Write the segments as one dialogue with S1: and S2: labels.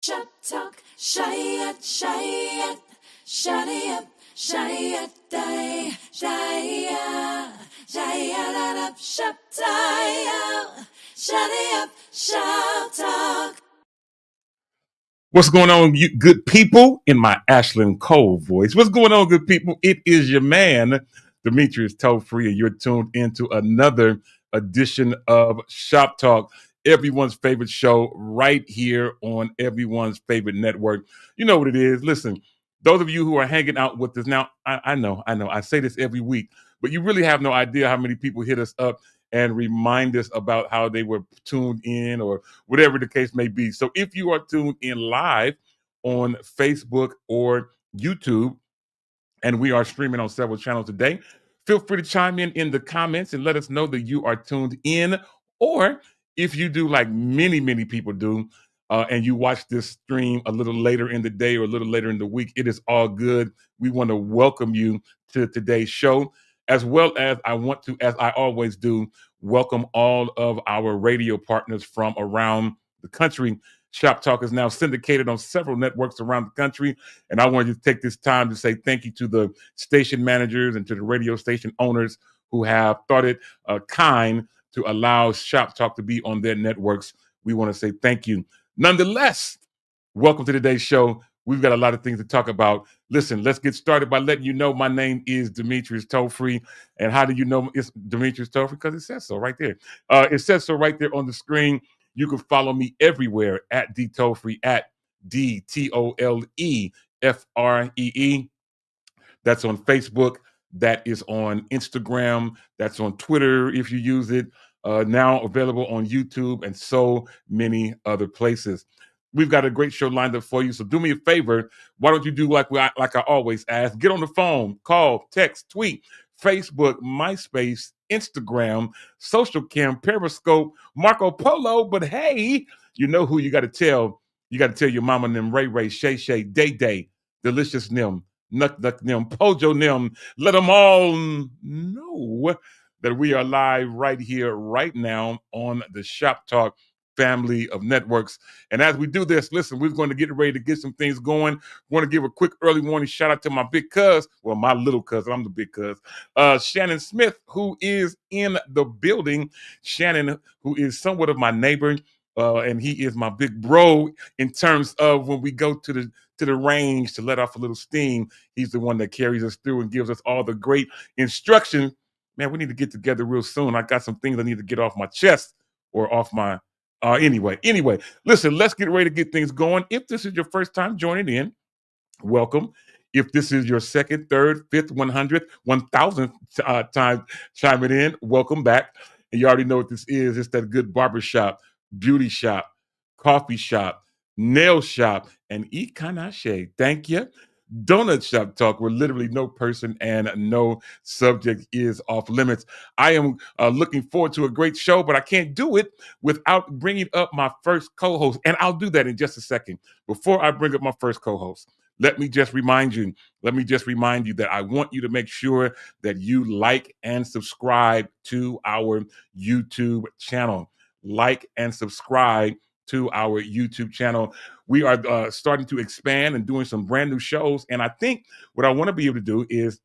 S1: Shop talk, shayat, shayat, shaddy up, shayat, day, shaya, shayat up, shop tie, shaddy up, shop talk.
S2: What's going on, you good people? In my Ashlyn Cole voice. What's going on, good people? It is your man, Demetrius Toll-Free, and you're tuned into another edition of Shop Talk, everyone's favorite show right here on everyone's favorite network. You know what it is. Listen, those of you who are hanging out with us now, I know, I say this every week, but you really have no idea how many people hit us up and remind us about how they were tuned in or whatever the case may be. So if you are tuned in live on Facebook or YouTube, and we are streaming on several channels today, feel free to chime in the comments and let us know that you are tuned in. Or if you do like many people do, and you watch this stream a little later in the day or a little later in the week, it is all good. We want to welcome you to today's show, as well as I want to, as I always do, welcome all of our radio partners from around the country. Shop Talk is now syndicated on several networks around the country. And I wanted to take this time to say thank you to the station managers and to the radio station owners who have thought it kind to allow Shop Talk to be on their networks. We want to say thank you. Nonetheless, welcome to today's show. We've got a lot of things to talk about. Listen, let's get started by letting you know my name is Demetrius Toll-Free. And how do you know it's Demetrius Toll-Free? Because it says so right there. It says so right there on the screen. You can follow me everywhere at DTollfree, at DTOLEFREE. That's on Facebook. That is on Instagram. That's on Twitter if you use it. Now available on YouTube and so many other places. We've got a great show lined up for you. So do me a favor. Why don't you do like I always ask? Get on the phone, call, text, tweet, Facebook, MySpace, Instagram, Social Cam, Periscope, Marco Polo. But hey, you know who you got to tell. You got to tell your mama, them Ray, Shay, Day, Delicious Nim, Nuck Nim, Pojo Nim. Let them all know that we are live right here, right now on the Shop Talk family of networks. And as we do this, listen, we're going to get ready to get some things going. Want to give a quick early warning shout out to my big cuz, well, my little cousin, I'm the big cuz, Shannon Smith, who is in the building. Shannon, who is somewhat of my neighbor, and he is my big bro in terms of when we go to the range to let off a little steam. He's the one that carries us through and gives us all the great instruction. Man, we need to get together real soon. I got some things I need to get off my chest or off my anyway, listen, let's get ready to get things going. If this is your first time joining in, welcome. If this is your second, third, fifth, 100th, 1000th time chiming in, welcome back. And you already know what this is. It's that good barbershop, beauty shop, coffee shop, nail shop, and Ikanache. Thank you. Donut Shop Talk, where literally no person and no subject is off limits. I am looking forward to a great show, but I can't do it without bringing up my first co-host, and I'll do that in just a second. Before I bring up my first co-host, let me just remind you that I want you to make sure that you like and subscribe to our YouTube channel. Like and subscribe to our YouTube channel. We are starting to expand and doing some brand new shows. And I think what I want to be able to do is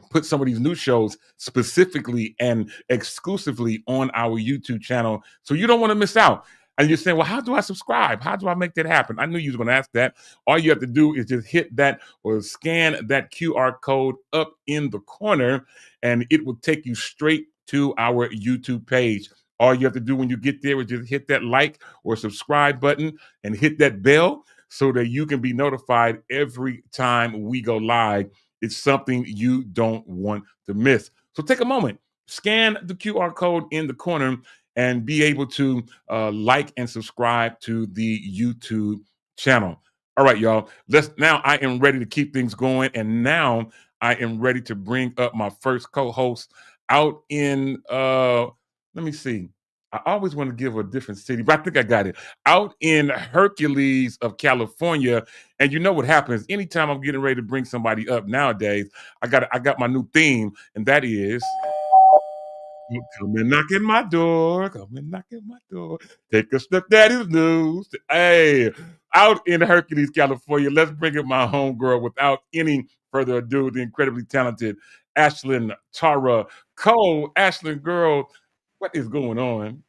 S2: put some of these new shows specifically and exclusively on our YouTube channel. So you don't want to miss out. And you're saying, well, how do I subscribe? How do I make that happen? I knew you was going to ask that. All you have to do is just hit that or scan that QR code up in the corner, and it will take you straight to our YouTube page. All you have to do when you get there is just hit that like or subscribe button and hit that bell so that you can be notified every time we go live. It's something you don't want to miss. So take a moment, scan the QR code in the corner, and be able to like and subscribe to the YouTube channel. All right, y'all. Now I am ready to keep things going, and now I am ready to bring up my first co-host out in let me see. I always want to give a different city, but I think I got it. Out in Hercules of California. And you know what happens? Anytime I'm getting ready to bring somebody up nowadays, I got my new theme, and that is Come and knock in my door. Come and knock in my door. Take a step, daddy's news. Hey, out in Hercules, California. Let's bring in my homegirl without any further ado, the incredibly talented Ashlyn Tara Cole. Ashlyn, girl, what is going on?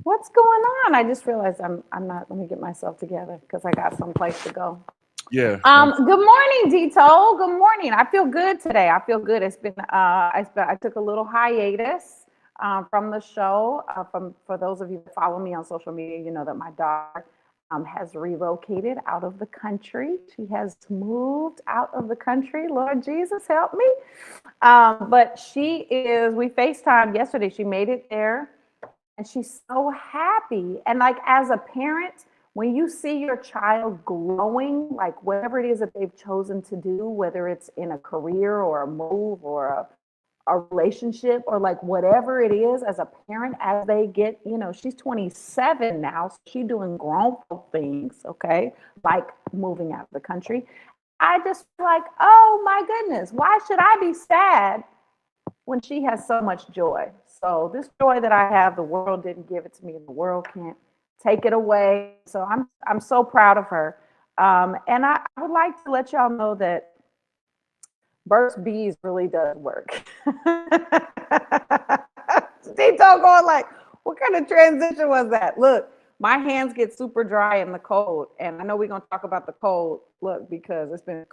S3: What's going on? I just realized I'm not. Let me get myself together because I got someplace to go.
S2: Yeah.
S3: Good morning, Dito. Good morning. I feel good today. I feel good. It's been I took a little hiatus from the show. For those of you that follow me on social media, you know that my daughter has relocated out of the country. She has moved out of the country. Lord Jesus, help me. But she is. We FaceTimed yesterday. She made it there. And she's so happy. And like as a parent, when you see your child glowing, like whatever it is that they've chosen to do, whether it's in a career or a move or a relationship or like whatever it is as a parent, as they get, she's 27 now. So she's doing grown folk things, okay? Like moving out of the country. I just like, oh my goodness, why should I be sad when she has so much joy? So this joy that I have, the world didn't give it to me, and the world can't take it away. So I'm so proud of her. And I would like to let y'all know that Burt's Bees really does work. Tito going like, what kind of transition was that? Look, my hands get super dry in the cold. And I know we're going to talk about the cold, look, because it's been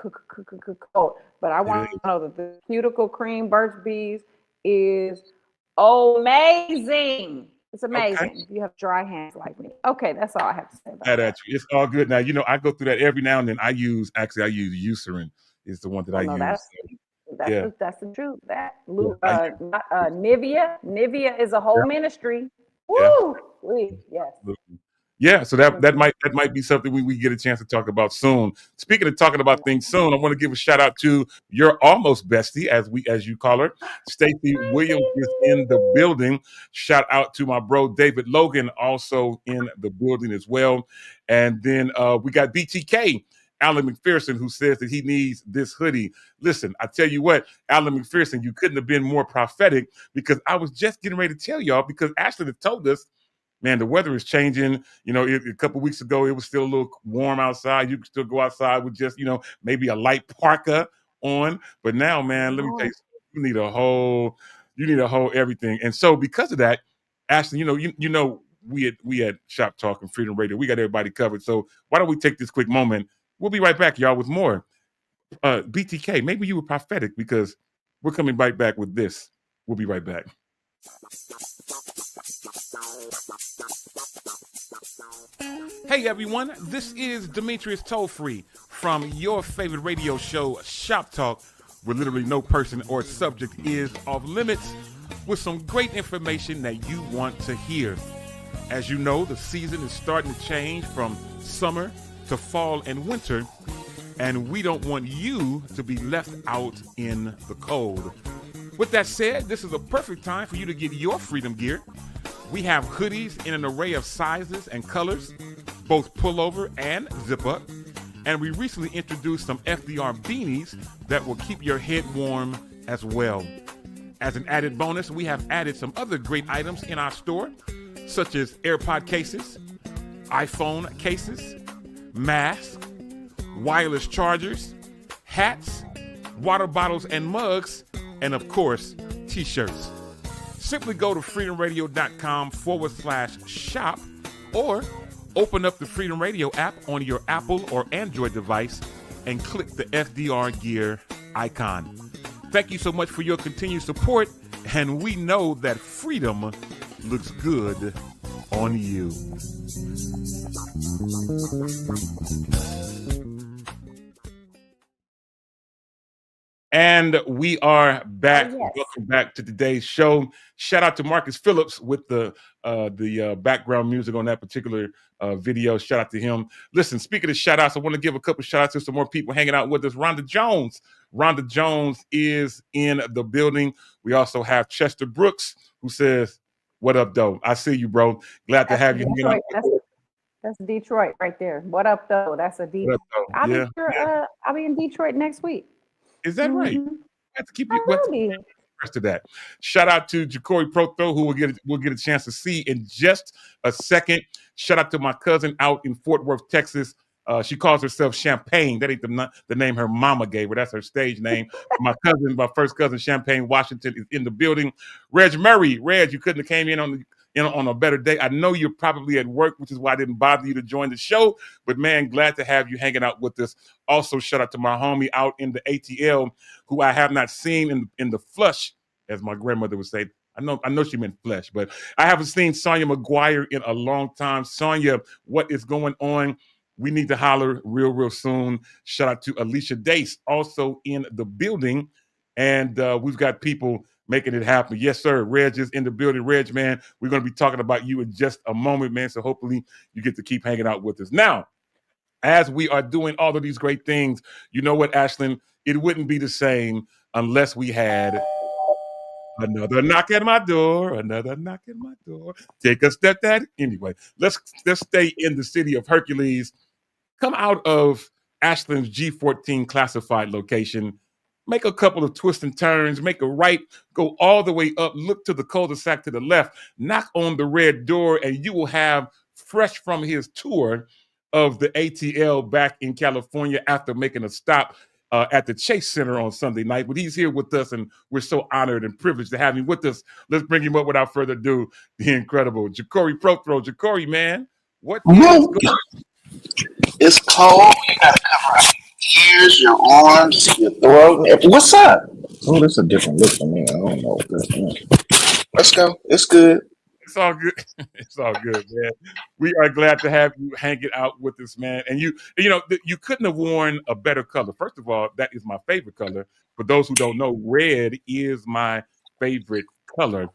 S3: cold. But I want to know that the cuticle cream Burt's Bees is amazing. It's amazing.
S2: Okay.
S3: If you have dry hands like me. Okay, that's all I have to say about
S2: That
S3: that.
S2: it's all good. Now, I go through that every now and then. I use Eucerin is the one that I use.
S3: That's the truth. That Nivea is a whole ministry. Woo! Yes.
S2: Yeah, so that might be something we get a chance to talk about soon. Speaking of talking about things soon, I want to give a shout out to your almost bestie, as you call her, Stacey Williams is in the building. Shout out to my bro David Logan, also in the building as well. And then we got BTK. Alan McPherson, who says that he needs this hoodie. Listen, I tell you what, Alan McPherson, you couldn't have been more prophetic, because I was just getting ready to tell y'all, because Ashley had told us, man, the weather is changing. A couple weeks ago, it was still a little warm outside. You could still go outside with just, maybe a light parka on. But now, man, let me tell you, you need a whole everything. And so because of that, Ashley, we had Shop Talk and Freedom Radio. We got everybody covered. So why don't we take this quick moment? We'll be right back, y'all, with more. BTK, maybe you were prophetic, because we're coming right back with this. We'll be right back. Hey everyone, this is Demetrius Tollfree from your favorite radio show, Shop Talk, where literally no person or subject is off limits, with some great information that you want to hear. As you know, the season is starting to change from summer to fall and winter, and we don't want you to be left out in the cold. With that said, this is a perfect time for you to get your freedom gear. We have hoodies in an array of sizes and colors, both pullover and zip up. And we recently introduced some FDR beanies that will keep your head warm as well. As an added bonus, we have added some other great items in our store, such as AirPod cases, iPhone cases, masks, wireless chargers, hats, water bottles and mugs, and of course, t-shirts. Simply go to freedomradio.com/shop or open up the Freedom Radio app on your Apple or Android device and click the FDR Gear icon. Thank you so much for your continued support, and we know that freedom looks good on you. And we are back.
S3: Oh, yes.
S2: Welcome back to today's show. Shout out to Marcus Phillips with the background music on that particular video. Shout out to him. Listen, speaking of shout outs, I want to give a couple shout outs to some more people hanging out with us. Rhonda Jones. Rhonda Jones is in the building. We also have Chester Brooks, who says, "What up, though? I see you, bro. Glad to have you."
S3: That's Detroit right there. What up, though? That's a Detroit. I'll be in Detroit next week.
S2: Is that right? I have to keep
S3: I will be.
S2: to that. Shout out to Ja'Cory Prothro, who we'll get a chance to see in just a second. Shout out to my cousin out in Fort Worth, Texas. She calls herself Champagne. That ain't the name her mama gave her. That's her stage name. My first cousin, Champagne Washington, is in the building. Reg Murray. Reg, you couldn't have came in on a better day. I know you're probably at work, which is why I didn't bother you to join the show. But man, glad to have you hanging out with us. Also, shout out to my homie out in the ATL, who I have not seen in the flesh, as my grandmother would say. I know she meant flesh, but I haven't seen Sonia McGuire in a long time. Sonia, what is going on? We need to holler real soon. Shout out to Alicia Dace, also in the building. And we've got people making it happen. Yes, sir. Reg is in the building. Reg, man, we're going to be talking about you in just a moment, man. So hopefully you get to keep hanging out with us. Now, as we are doing all of these great things, you know what, Ashlyn? It wouldn't be the same unless we had another knock at my door, another knock at my door. Take a step that. Anyway, let's stay in the city of Hercules. Come out of Ashlyn's G14 classified location, make a couple of twists and turns, make a right, go all the way up, look to the cul-de-sac to the left, knock on the red door, and you will have, fresh from his tour of the ATL back in California after making a stop at the Chase Center on Sunday night. But he's here with us, and we're so honored and privileged to have him with us. Let's bring him up without further ado, the incredible Ja'Cory Prothro. Ja'Cory, man, what is going on?
S4: It's cold. You gotta cover up your ears, your arms, your throat. What's up? Oh, that's a different look for me. I don't know. Let's go. It's good.
S2: It's all good. It's all good, man. We are glad to have you hanging out with us, man. And you couldn't have worn a better color. First of all, that is my favorite color. For those who don't know, red is my favorite color.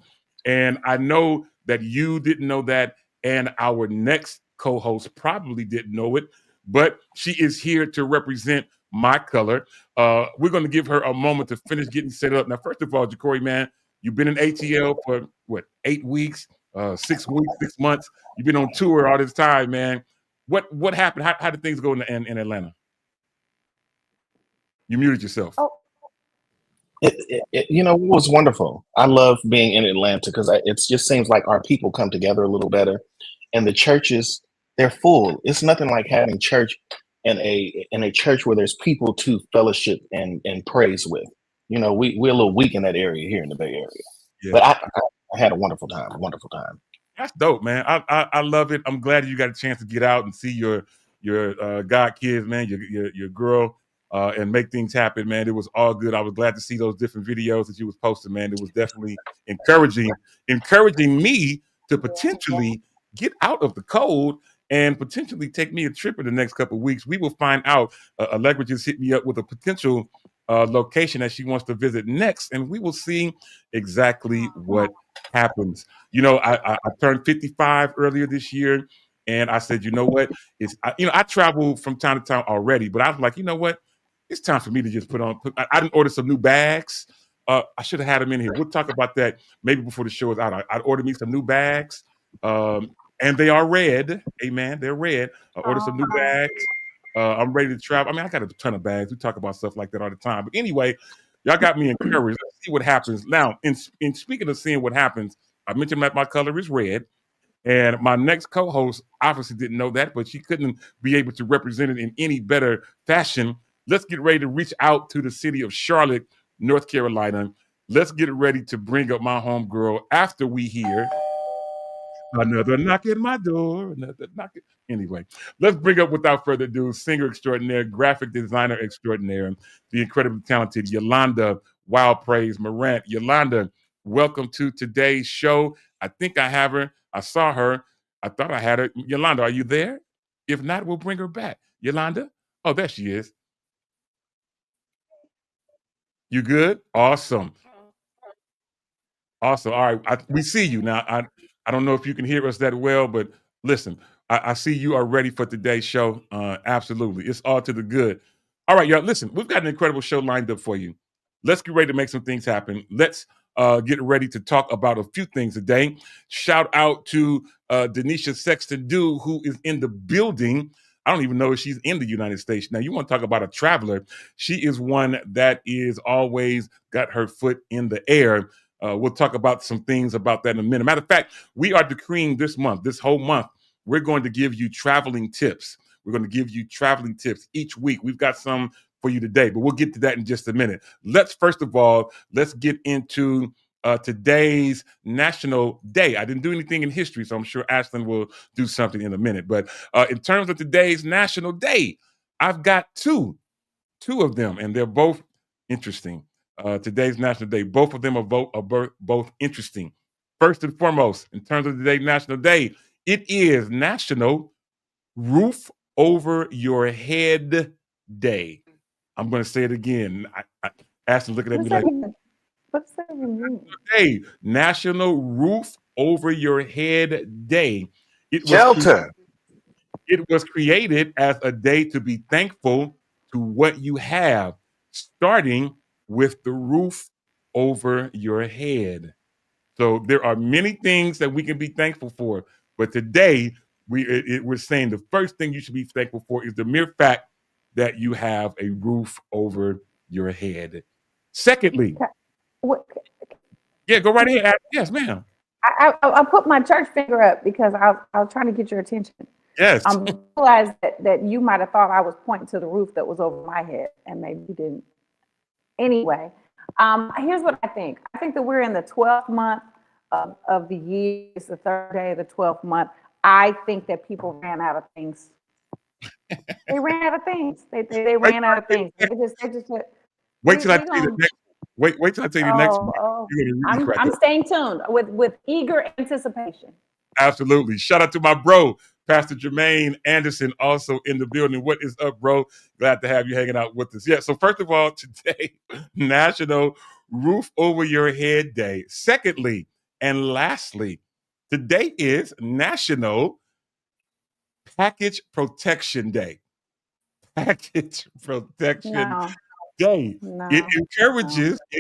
S2: And I know that you didn't know that, and our next co-host probably didn't know it, but she is here to represent my color. We're going to give her a moment to finish getting set up. Now, first of all, Ja'Cory, man, you've been in ATL for, 8 weeks, 6 weeks, 6 months. You've been on tour all this time, man. What happened? How did things go in Atlanta? You muted yourself.
S3: Oh.
S4: It was wonderful. I love being in Atlanta because it just seems like our people come together a little better, and the churches, they're full. It's nothing like having church in a church where there's people to fellowship and praise with. We're a little weak in that area here in the Bay Area. Yeah. But I had a wonderful time.
S2: That's dope, man. I love it. I'm glad you got a chance to get out and see your God kids, man, your girl, and make things happen, man. It was all good. I was glad to see those different videos that you was posting, man. It was definitely encouraging me to potentially get out of the cold and potentially take me a trip in the next couple of weeks. We will find out. Allegra just hit me up with a potential location that she wants to visit next, and we will see exactly what happens. I turned 55 earlier this year, and I said, you know what? I travel from time to time already, but I was like, you know what? It's time for me to just I didn't order some new bags. I should have had them in here. We'll talk about that maybe before the show is out. I ordered me some new bags. And they are red. Amen. They're red. I ordered some new bags. I'm ready to travel. I mean, I got a ton of bags. We talk about stuff like that all the time. But anyway, y'all got me encouraged. Let's see what happens. Now, in speaking of seeing what happens, I mentioned that my color is red. And my next co-host obviously didn't know that, but she couldn't be able to represent it in any better fashion. Let's get ready to reach out to the city of Charlotte, North Carolina. Let's get ready to bring up my homegirl after we hear another knock at my door, another knock. Anyway, let's bring up, without further ado, singer extraordinaire, graphic designer extraordinaire, the incredibly talented Yolanda Wild Praise Morant. Yolanda, welcome to today's show. I think I have her. I saw her. I thought I had her. Yolanda, are you there? If not, we'll bring her back. Yolanda? Oh, there she is. You good? Awesome. Awesome. All right. We see you now. I don't know if you can hear us that well, but listen, I see you are ready for today's show. Absolutely. It's all to the good. All right, y'all. Listen, we've got an incredible show lined up for you. Let's get ready to make some things happen. Let's get ready to talk about a few things today. Shout out to Denisha Sexton Dew, who is in the building. I don't even know if she's in the United States. Now, you want to talk about a traveler. She is one that is always got her foot in the air. We'll talk about some things about that in a minute. Matter of fact, we are decreeing this month, this whole month, we're going to give you traveling tips. We're going to give you traveling tips each week. We've got some for you today, but we'll get to that in just a minute. Let's get into today's National Day. I didn't do anything in history, so I'm sure Ashlyn will do something in a minute. But in terms of today's National Day, I've got two of them, and they're both interesting. Today's National Day, both of them are both interesting. First and foremost, in terms of today's National Day, it is National Roof Over Your Head Day. I'm going to say it again. Ashlyn looking at me like,
S3: what's that mean?
S2: Day, National Roof Over Your Head Day. It was created as a day to be thankful to what you have, starting with the roof over your head. So there are many things that we can be thankful for, but today we're saying the first thing you should be thankful for is the mere fact that you have a roof over your head. Secondly, yeah, go right ahead. Yes, ma'am.
S3: I put my church finger up because I was trying to get your attention.
S2: Yes.
S3: I realized that you might have thought I was pointing to the roof that was over my head, and maybe you didn't. Anyway, here's what I think. I think that we're in the 12th month of the year. It's the third day of the 12th month. I think that people ran out of things. They ran out of things. They ran out of things.
S2: Wait till I tell you the next. Wait till I tell you the next one.
S3: I'm staying tuned with eager anticipation.
S2: Absolutely. Shout out to my bro, Pastor Jermaine Anderson, also in the building. What is up, bro? Glad to have you hanging out with us. Yeah, so first of all, today, National Roof Over Your Head Day. Secondly, and lastly, today is National Package Protection Day. Package Protection Day.
S3: No,
S2: It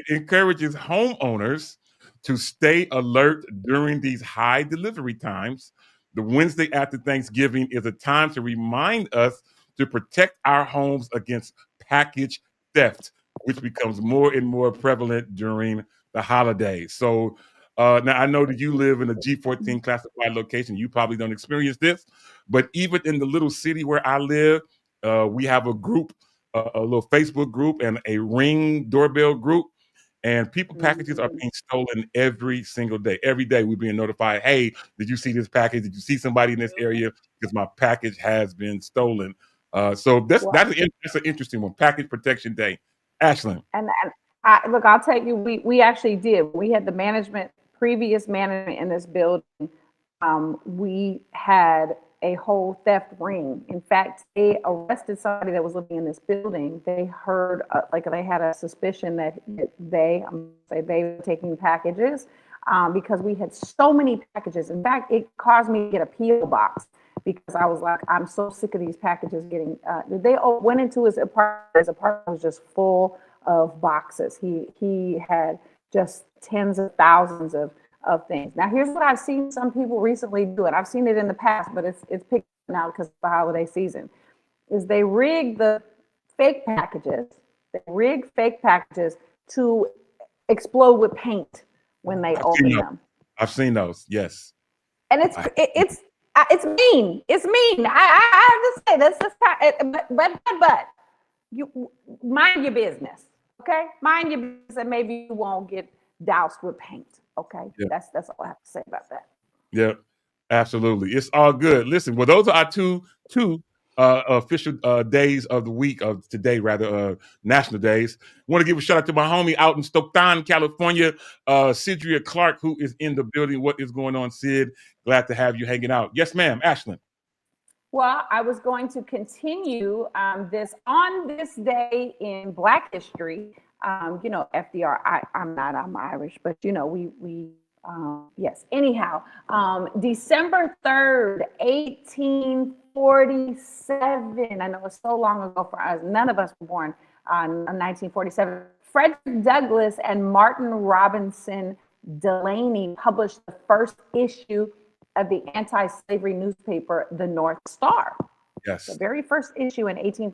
S2: encourages homeowners to stay alert during these high delivery times. The Wednesday after Thanksgiving is a time to remind us to protect our homes against package theft, which becomes more and more prevalent during the holidays. So now I know that you live in a G14 classified location. You probably don't experience this, but even in the little city where I live, we have a group, a little Facebook group and a Ring doorbell group. And people packages are being stolen every single day. Every day we're being notified, hey, did you see this package? Did you see somebody in this area? Because my package has been stolen. So that's an interesting one. Package Protection Day. Ashlyn.
S3: And look, I'll tell you, we actually did. We had the previous management in this building. We had a whole theft ring. In fact, they arrested somebody that was living in this building. They heard, they had a suspicion that they were taking packages because we had so many packages. In fact, it caused me to get a P.O. box because I was like, I'm so sick of these packages getting, they went into his apartment. His apartment was just full of boxes. He had just tens of thousands of things. Now, here's what I've seen some people recently do, and I've seen it in the past, but it's picked up now because of the holiday season, is they rig the fake packages. They rig fake packages to explode with paint when they open them.
S2: I've seen those, yes.
S3: And it's mean. It's mean. I have to say that's just but you mind your business, okay? Mind your business, and maybe you won't get doused with paint. Okay, yeah. That's all I have to say about that.
S2: Yeah, absolutely. It's all good. Listen, well, those are our two official days of the week of today, rather national days. Want to give a shout out to my homie out in Stockton, California, Cydria Clark, who is in the building. What is going on, Sid? Glad to have you hanging out. Yes, ma'am, Ashlyn.
S3: Well, I was going to continue on this day in Black history. FDR, I'm Irish, but yes. Anyhow, December 3rd, 1847. I know it's so long ago for us. None of us were born in 1947. Frederick Douglass and Martin Robinson Delaney published the first issue of the anti-slavery newspaper, The North Star.
S2: Yes.
S3: The very first issue in 18,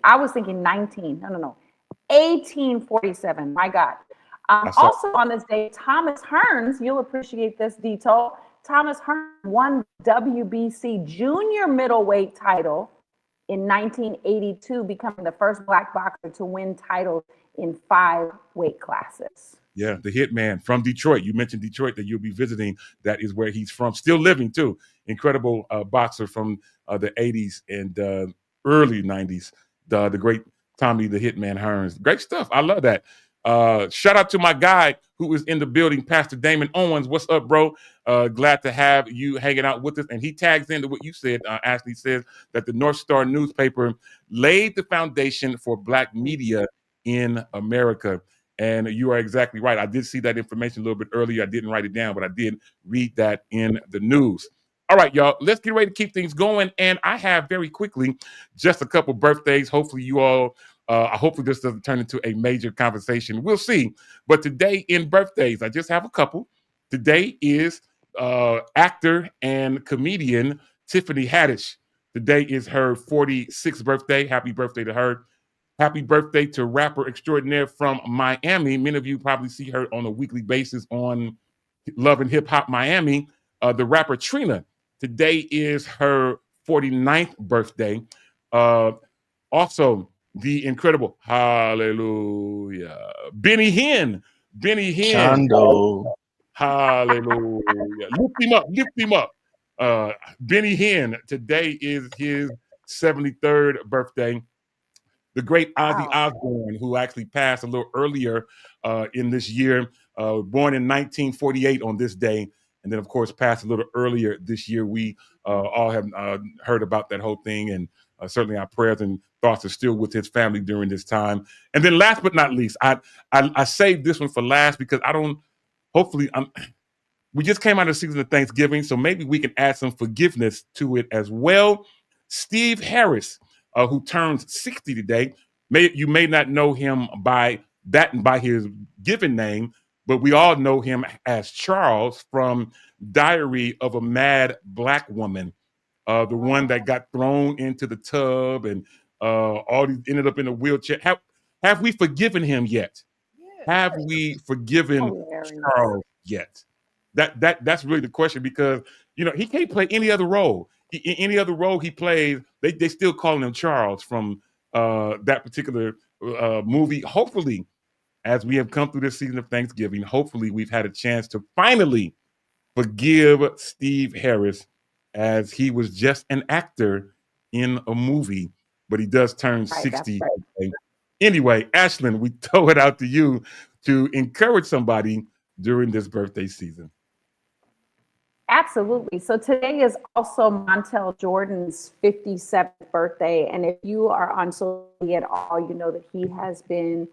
S3: I was thinking 19. No. 1847. My God. Also on this day, Thomas Hearns, you'll appreciate this detail. Thomas Hearns won the WBC junior middleweight title in 1982, becoming the first Black boxer to win titles in 5 weight classes.
S2: Yeah, the Hitman from Detroit. You mentioned Detroit that you'll be visiting. That is where he's from. Still living, too. Incredible boxer from the 80s and early 90s. The great Tommy the Hitman Hearns. Great stuff. I love that. Shout out to my guy who is in the building, Pastor Damon Owens. What's up, bro? Glad to have you hanging out with us. And he tags into what you said. Ashley says that the North Star newspaper laid the foundation for Black media in America. And you are exactly right. I did see that information a little bit earlier. I didn't write it down, but I did read that in the news. All right, y'all, let's get ready to keep things going. And I have very quickly just a couple birthdays. Hopefully you all, hopefully this doesn't turn into a major conversation. We'll see. But today in birthdays, I just have a couple. Today is actor and comedian Tiffany Haddish. Today is her 46th birthday. Happy birthday to her. Happy birthday to rapper extraordinaire from Miami. Many of you probably see her on a weekly basis on Love and Hip Hop Miami. The rapper Trina. Today is her 49th birthday. Also, the incredible, hallelujah, Benny Hinn. Benny Hinn.
S4: Chando.
S2: Hallelujah. Lift him up. Benny Hinn. Today is his 73rd birthday. The great Ozzy Osbourne, who actually passed a little earlier in this year, born in 1948 on this day, and then, of course, passed a little earlier this year. We all have heard about that whole thing, and certainly our prayers and thoughts are still with his family during this time. And then last but not least, I saved this one for last because we just came out of the season of Thanksgiving, so maybe we can add some forgiveness to it as well. Steve Harris, who turns 60 today. You may not know him by his given name, but we all know him as Charles from Diary of a Mad Black Woman, the one that got thrown into the tub and all these ended up in a wheelchair. Have we forgiven him yet? Yeah. Have we forgiven Charles yet? That's really the question, because he can't play any other role. Any other role he plays, they still calling him Charles from that particular movie. Hopefully, as we have come through this season of Thanksgiving, hopefully we've had a chance to finally forgive Steve Harris, as he was just an actor in a movie, but he does turn 60. Right. Anyway, Ashlyn, we throw it out to you to encourage somebody during this birthday season.
S3: Absolutely. So today is also Montel Jordan's 57th birthday. And if you are on social media at all, you know that he has been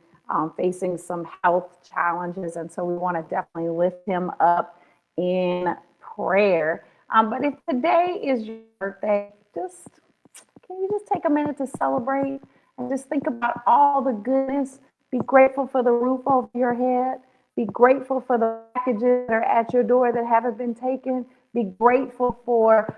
S3: facing some health challenges. And so we want to definitely lift him up in prayer. But if today is your birthday, can you just take a minute to celebrate and just think about all the goodness? Be grateful for the roof over your head. Be grateful for the packages that are at your door that haven't been taken. Be grateful for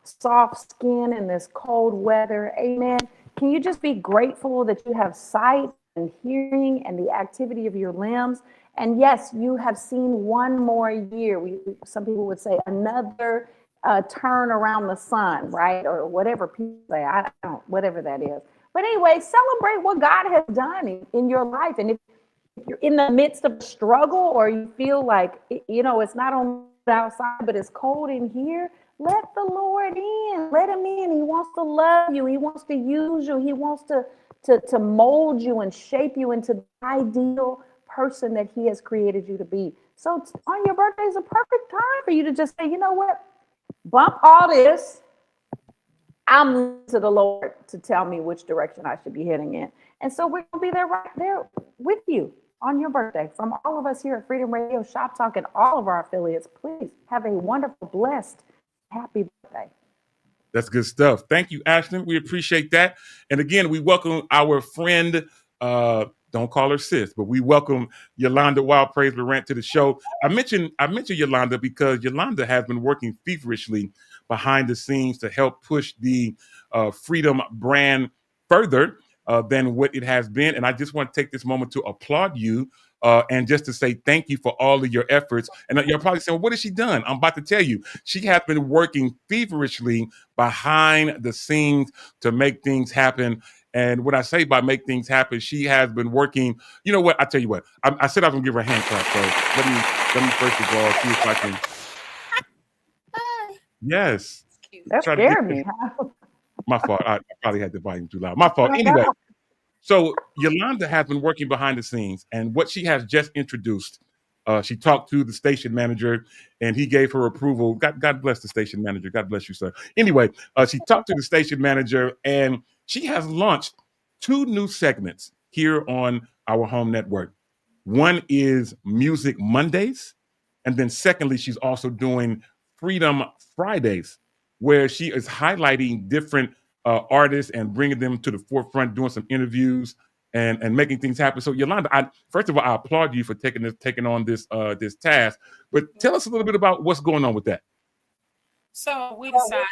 S3: soft skin in this cold weather. Amen. Can you just be grateful that you have sight and hearing and the activity of your limbs? And yes, you have seen one more year. Some people would say another turn around the sun, right? Or whatever people say. I don't, whatever that is. But anyway, celebrate what God has done in your life. And if you're in the midst of struggle, or you feel like, it's not on outside, but it's cold in here, let the Lord in. Let him in. He wants to love you. He wants to use you. He wants to mold you and shape you into the ideal person that he has created you to be. So on your birthday is a perfect time for you to just say, you know what? Bump all this. I'm to the Lord to tell me which direction I should be heading in. And so we're going to be there right there with you on your birthday. From all of us here at Freedom Radio, Shop Talk, and all of our affiliates, please have a wonderful, blessed, happy birthday.
S2: That's good stuff. Thank you, Ashlyn. We appreciate that. And again, we welcome our friend, Don't call her sis, but we welcome Yolanda Wild Praise Laurent to the show. I mentioned Yolanda because Yolanda has been working feverishly behind the scenes to help push the Freedom brand further than what it has been. And I just want to take this moment to applaud you and just to say thank you for all of your efforts. And you're probably saying, well, what has she done? I'm about to tell you. She has been working feverishly behind the scenes to make things happen. And when I say by make things happen, she has been working. You know what? I tell you what. I said I was gonna give her a hand clap. So let me first of all see if I can. Yes.
S3: That scared me.
S2: My fault. I probably had the volume too loud. My fault. Anyway, so Yolanda has been working behind the scenes, and what she has just introduced, she talked to the station manager, and he gave her approval. God bless the station manager. God bless you, sir. Anyway, she talked to the station manager, and she has launched 2 new segments here on our home network. One is Music Mondays, and then secondly, she's also doing Freedom Fridays, where she is highlighting different artists and bringing them to the forefront, doing some interviews and making things happen. So Yolanda, first of all, I applaud you for taking on this task. But tell us a little bit about what's going on with that.
S5: So we decided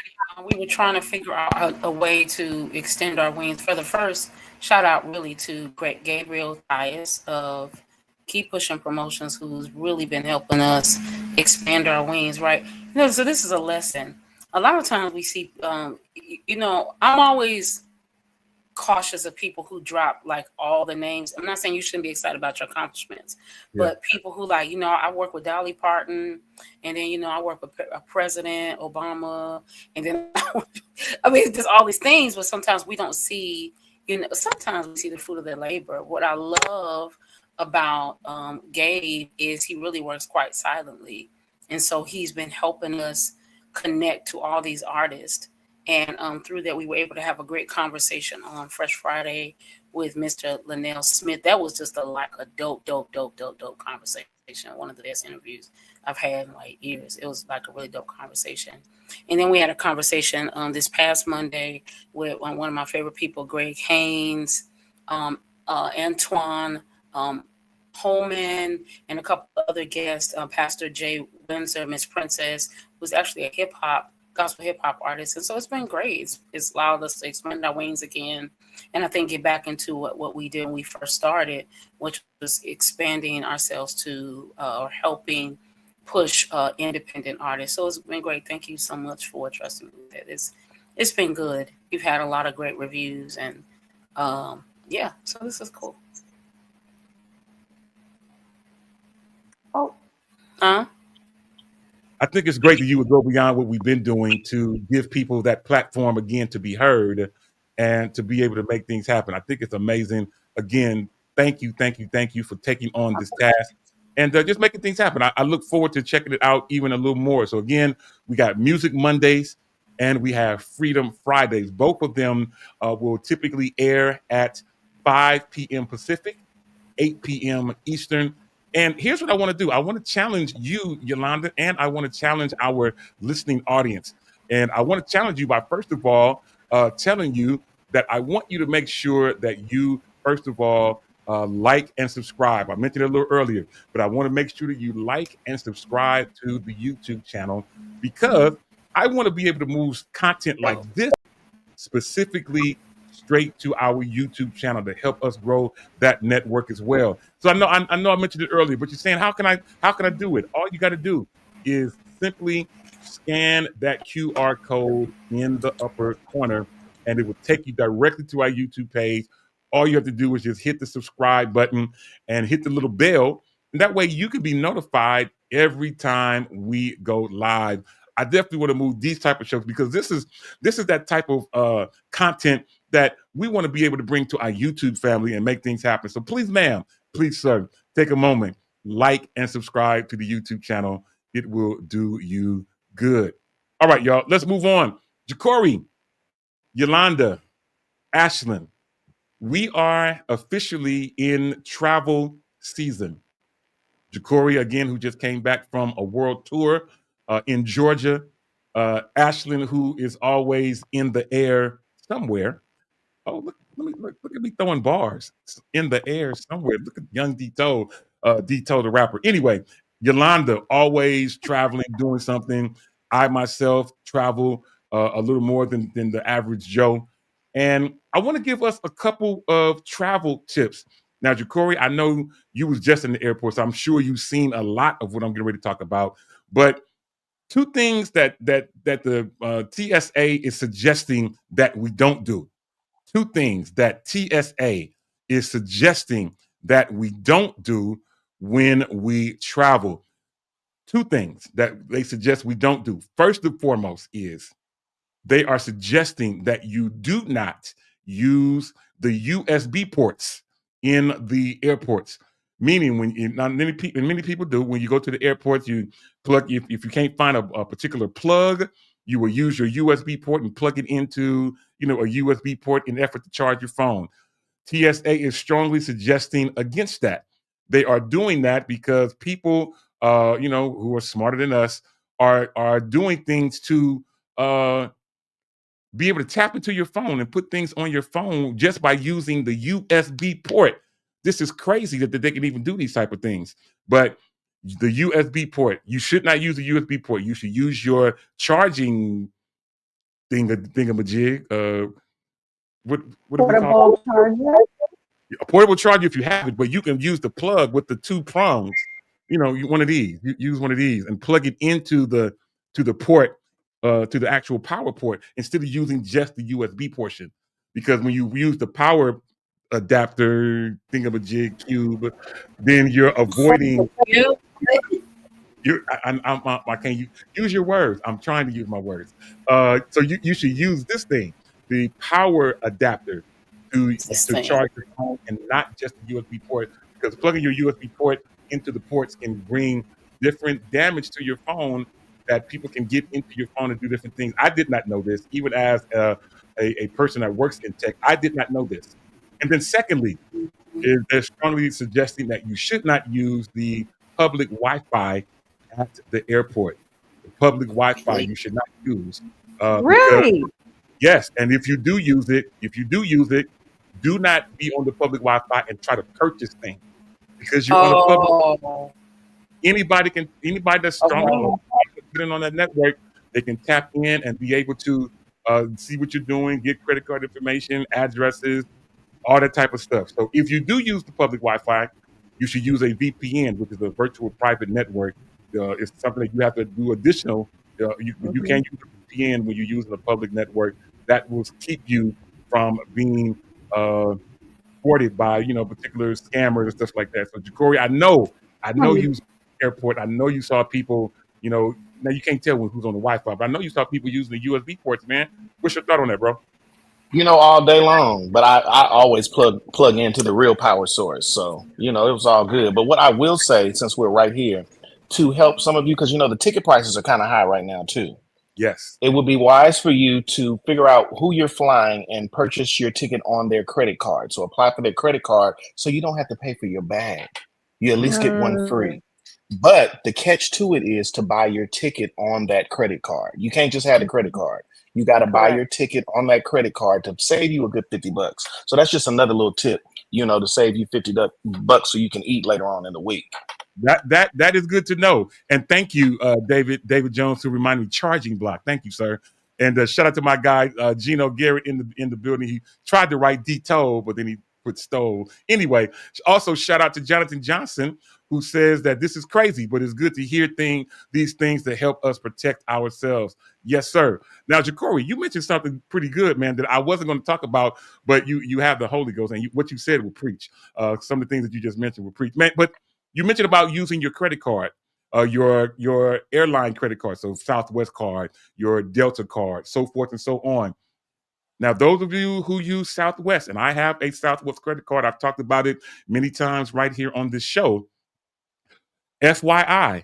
S5: we were trying to figure out a way to extend our wings. For the first, shout out really to Gabriel Tyus of Keep Pushing Promotions, who's really been helping us expand our wings, right? So this is a lesson. A lot of times we see, I'm always cautious of people who drop like all the names. I'm not saying you shouldn't be excited about your accomplishments, but people who like, I work with Dolly Parton, and then, I work with President Obama, and then, there's all these things, but sometimes we don't see, sometimes we see the fruit of their labor. What I love about Gabe is he really works quite silently. And so he's been helping us connect to all these artists. And through that, we were able to have a great conversation on Fresh Friday with Mr. Linnell Smith. That was just a dope conversation. One of the best interviews I've had in like years. It was like a really dope conversation. And then we had a conversation this past Monday with one of my favorite people, Greg Haynes, Antoine Holman, and a couple other guests, Pastor Jay Windsor, Miss Princess, who's actually a gospel hip hop artist. And so it's been great. It's allowed us to expand our wings again. And I think get back into what we did when we first started, which was expanding ourselves to or helping push independent artists. So it's been great. Thank you so much for trusting me with that. It's been good. You've had a lot of great reviews, and so this is cool.
S2: I think it's great that you would go beyond what we've been doing to give people that platform again to be heard and to be able to make things happen. I think it's amazing. Again, thank you for taking on this task and just making things happen. I look forward to checking it out even a little more. So again, we got Music Mondays and we have Freedom Fridays. Both of them will typically air at 5 p.m. Pacific, 8 p.m. Eastern. And here's what I want to do. I want to challenge you, Yolanda, and I want to challenge our listening audience. And I want to challenge you by, first of all, telling you that I want you to make sure that you, first of all, like and subscribe. I mentioned it a little earlier, but I want to make sure that you like and subscribe to the YouTube channel because I want to be able to move content like this specifically straight to our YouTube channel to help us grow that network as well. So I know I mentioned it earlier, but you're saying how can I do it? All you got to do is simply scan that QR code in the upper corner, and it will take you directly to our YouTube page. All you have to do is just hit the subscribe button and hit the little bell, and that way you can be notified every time we go live. I definitely want to move these type of shows because this is that type of content that we want to be able to bring to our YouTube family and make things happen. So please, ma'am, please, sir, take a moment, like and subscribe to the YouTube channel. It will do you good. All right, y'all, let's move on. Ja'Cory, Yolanda, Ashlyn, we are officially in travel season. Ja'Cory, again, who just came back from a world tour in Georgia. Ashlyn, who is always in the air somewhere. Oh, look at me throwing bars in the air somewhere. Look at young Dito, Dito the rapper. Anyway, Yolanda always traveling, doing something. I myself travel a little more than the average Joe. And I want to give us a couple of travel tips. Now, Jacory, I know you was just in the airport, so I'm sure you've seen a lot of what I'm getting ready to talk about. But two things that the TSA is suggesting that we don't do. Two things that TSA is suggesting that we don't do when we travel. Two things that they suggest we don't do. First and foremost is they are suggesting that you do not use the USB ports in the airports. Meaning, many people do, when you go to the airports, you plug, if you can't find a particular plug, you will use your USB port and plug it into, a USB port in effort to charge your phone. TSA is strongly suggesting against that. They are doing that because people, who are smarter than us, are doing things to be able to tap into your phone and put things on your phone just by using the USB port. This is crazy that they can even do these type of things. But the USB port, you should not use the USB port. You should use your charging thingamajig. What do we call it?
S3: Charger.
S2: A portable charger if you have it, but you can use the plug with the two prongs. One of these. You use one of these and plug it into the port, to the actual power port, instead of using just the USB portion. Because when you use the power adapter thingamajig cube, then you're avoiding. I can't use your words. I'm trying to use my words. So you should use this thing, the power adapter, to charge your phone, and not just the USB port. Because plugging your USB port into the ports can bring different damage to your phone, that people can get into your phone and do different things. I did not know this, even as a person that works in tech. I did not know this. And then secondly, they're strongly suggesting that you should not use the public Wi-Fi at the airport. The public Wi-Fi you should not use.
S3: Really?
S2: Yes, and if you do use it, do not be on the public Wi-Fi and try to purchase things, because you're on the public. Anybody that's strong getting on that network, they can tap in and be able to see what you're doing, get credit card information, addresses, all that type of stuff. So if you do use the public Wi-Fi, you should use a VPN, which is a virtual private network. It's something that you have to do additional. You can't use a VPN when you're using a public network. That will keep you from being thwarted by particular scammers and stuff like that. So Jacory, I know you was at the airport. I know you saw people. Now you can't tell who's on the Wi-Fi, but I know you saw people using the USB ports. Man, what's your thought on that, bro?
S4: All day long, but I always plug into the real power source. So, it was all good. But what I will say, since we're right here, to help some of you, because, the ticket prices are kind of high right now, too.
S2: Yes.
S4: It would be wise for you to figure out who you're flying and purchase your ticket on their credit card. So apply for their credit card so you don't have to pay for your bag. You at least get one free. But the catch to it is to buy your ticket on that credit card. You can't just have the credit card. You got to buy your ticket on that credit card to save you a good $50. So that's just another little tip, to save you $50 so you can eat later on in the week.
S2: That is good to know. And thank you, David Jones, who reminded me, Charging Block. Thank you, sir. And shout out to my guy, Gino Garrett in the building. He tried to write Dito, but then he put stole. Anyway, also shout out to Jonathan Johnson, who says that this is crazy, but it's good to hear these things that help us protect ourselves. Yes, sir. Now, Jacory, you mentioned something pretty good, man, that I wasn't going to talk about, but you have the Holy Ghost, and what you said will preach. Some of the things that you just mentioned will preach, man. But you mentioned about using your credit card, your airline credit card, so Southwest card, your Delta card, so forth and so on. Now, those of you who use Southwest, and I have a Southwest credit card, I've talked about it many times right here on this show. FYI,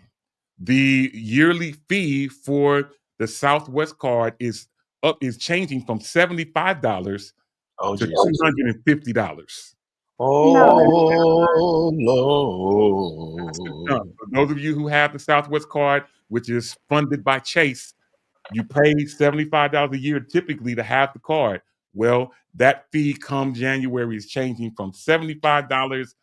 S2: the yearly fee for the Southwest card is changing from $75 to $250.
S4: Oh, Lord.
S2: For those of you who have the Southwest card, which is funded by Chase, you pay $75 a year typically to have the card. Well, that fee come January is changing from $75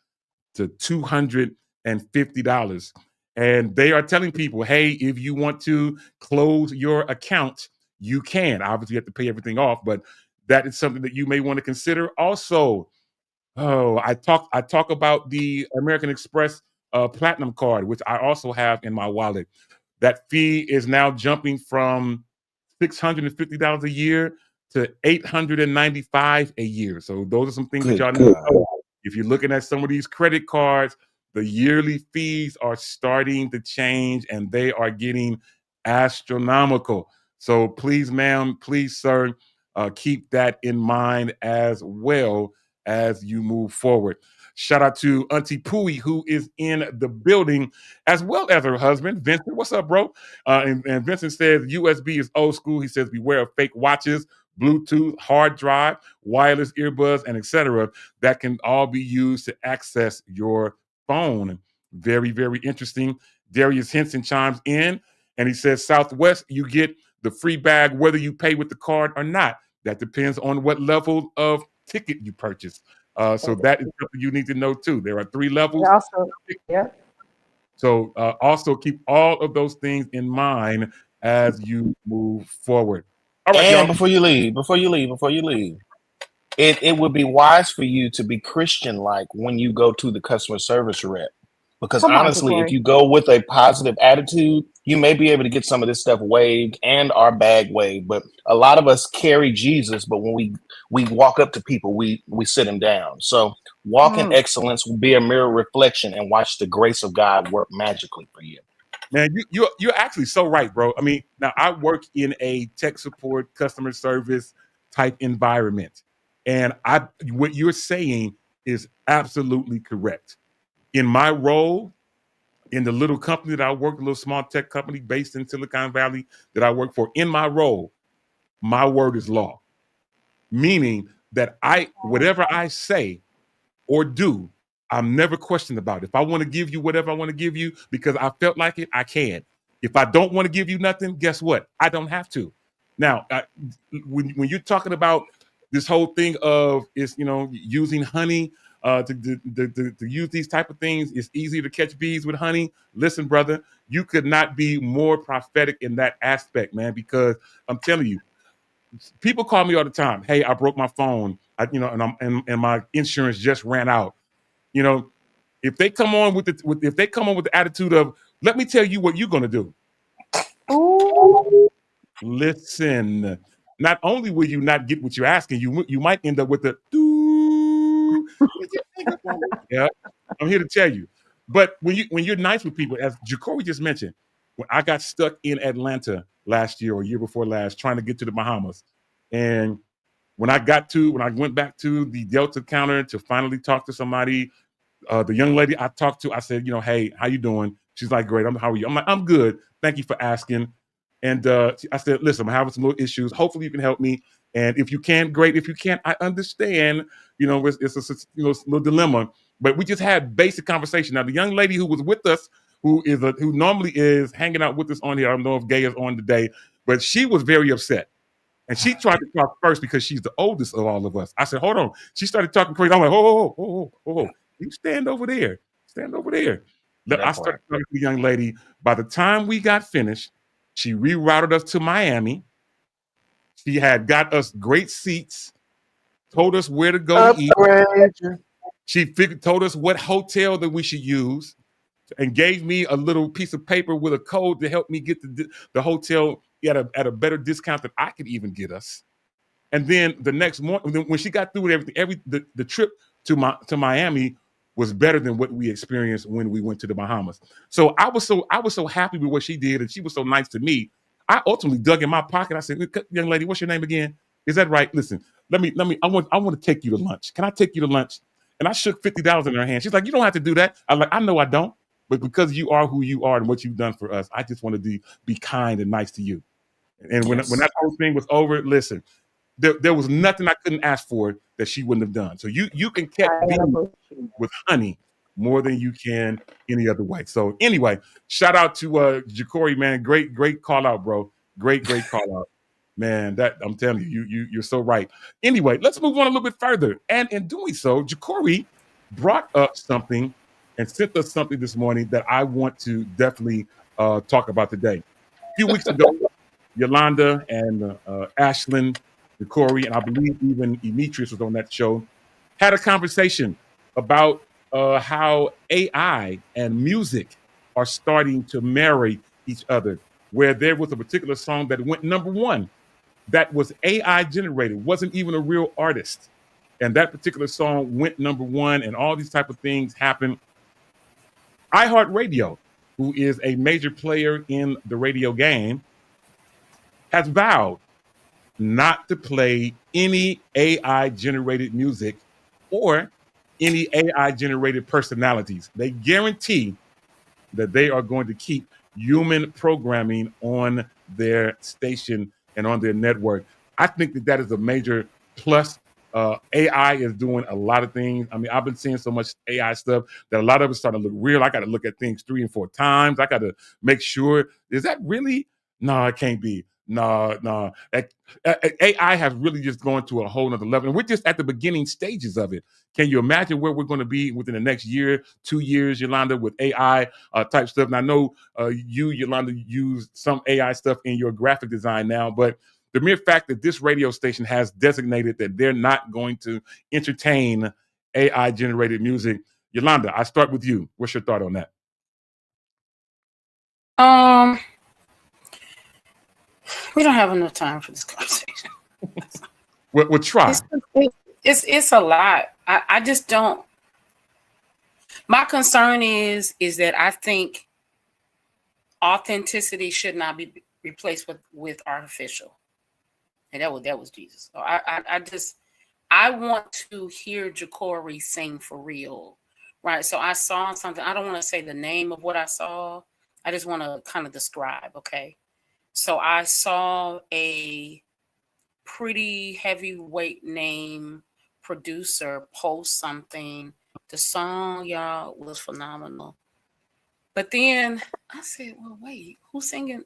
S2: to $250. And they are telling people, hey, if you want to close your account, you can. Obviously, you have to pay everything off, but that is something that you may want to consider. Also, I talk about the American Express Platinum card, which I also have in my wallet. That fee is now jumping from $650 a year to $895 a year. So those are some things that y'all need to know. If you're looking at some of these credit cards, the yearly fees are starting to change and they are getting astronomical. So please, ma'am, please, sir, keep that in mind as well as you move forward. Shout out to Auntie Pooey, who is in the building, as well as her husband, Vincent. What's up, bro? And Vincent says USB is old school. He says beware of fake watches, Bluetooth, hard drive, wireless earbuds, and etc. That can all be used to access your phone. Very, very interesting. Darius Henson chimes in, and he says, Southwest, you get the free bag whether you pay with the card or not. That depends on what level of ticket you purchase. So that is something you need to know too. There are 3 levels.
S3: Also, yeah.
S2: So also keep all of those things in mind as you move forward.
S4: All right, and before you leave, it would be wise for you to be Christian-like when you go to the customer service rep. Because honestly, if you go with a positive attitude, you may be able to get some of this stuff waived and our bag waived. But a lot of us carry Jesus, but when we walk up to people, we sit them down. So walk in excellence, be a mirror reflection, and watch the grace of God work magically for you.
S2: Man, you're actually so right, bro. I mean, now I work in a tech support, customer service type environment, and what you're saying is absolutely correct. In my role, in the little company that I work, a little small tech company based in Silicon Valley that I work for, in my role, my word is law. Meaning that whatever I say or do, I'm never questioned about it. If I want to give you whatever I want to give you because I felt like it, I can. If I don't want to give you nothing, guess what? I don't have to. Now, when you're talking about this whole thing of using honey to use these type of things, it's easy to catch bees with honey. Listen, brother, you could not be more prophetic in that aspect, man, because I'm telling you, people call me all the time. Hey, I broke my phone, and my insurance just ran out. If they come on with the attitude of, let me tell you what you're gonna do.
S3: Ooh.
S2: Listen, not only will you not get what you're asking, you might end up with the yeah. I'm here to tell you. But when you're nice with people, as Jacory just mentioned, when I got stuck in Atlanta last year or year before last, trying to get to the Bahamas, and when I went back to the Delta counter to finally talk to somebody, the young lady I talked to, I said, hey, how you doing? She's like, great. How are you? I'm like, I'm good. Thank you for asking. And I said, listen, I'm having some little issues. Hopefully you can help me. And if you can, great. If you can't, I understand. It's a little dilemma. But we just had basic conversation. Now, the young lady who was with us, who normally is hanging out with us on here, I don't know if Gay is on today, but she was very upset. And she tried to talk first because she's the oldest of all of us. I said, hold on. She started talking crazy. I'm like, oh. You stand over there. Stand over there. I started talking to the young lady. By the time we got finished, she rerouted us to Miami. She had got us great seats, told us where to go to eat. She told us what hotel that we should use, and gave me a little piece of paper with a code to help me get the hotel at a better discount than I could even get us. And then the next morning, when she got through with everything, the trip to Miami was better than what we experienced when we went to the Bahamas. So I was so happy with what she did, and she was so nice to me. I ultimately dug in my pocket. I said, young lady, what's your name again? Is that right? Listen, I want to take you to lunch. Can I take you to lunch? And I shook $50 in her hand. She's like, you don't have to do that. I'm like, I know I don't, but because you are who you are and what you've done for us, I just want to be kind and nice to you. And when that whole thing was over, listen, there was nothing I couldn't ask for that she wouldn't have done. So you can catch bees with honey more than you can any other way. So anyway, shout out to Jacory, man. Great call out, bro. Great call out. Man, that I'm telling you, you're so right. Anyway, let's move on a little bit further. And in doing so, Ja'Cory brought up something and sent us something this morning that I want to definitely talk about today. A few weeks ago, Yolanda and Ashlyn, Ja'Cory, and I believe even Demetrius was on that show, had a conversation about how AI and music are starting to marry each other, where there was a particular song that went number one that was AI generated, wasn't even a real artist. And that particular song went number one, and all these type of things happened. iHeartRadio, who is a major player in the radio game, has vowed not to play any AI generated music or any AI generated personalities. They guarantee that they are going to keep human programming on their station and on their network. I think that that is a major plus. AI is doing a lot of things. I mean, I've been seeing so much AI stuff that a lot of it's starting to look real. I got to look at things 3 and 4 times. I got to make sure, is that really? No, it can't be. No. AI has really just gone to a whole nother level. And we're just at the beginning stages of it. Can you imagine where we're going to be within the next year, 2 years, Yolanda, with AI type stuff? And I know you, Yolanda, use some AI stuff in your graphic design now, but the mere fact that this radio station has designated that they're not going to entertain AI-generated music. Yolanda, I start with you. What's your thought on that?
S5: We don't have enough time for this conversation.
S2: We'll try.
S5: It's a lot. I just don't. My concern is that I think authenticity should not be replaced with artificial. And that was Jesus. So I want to hear Ja'Cory sing for real, right? So I saw something. I don't want to say the name of what I saw. I just want to kind of describe, okay? So I saw a pretty heavyweight name producer post something. The song, y'all, was phenomenal. But then I said, well, wait, who's singing?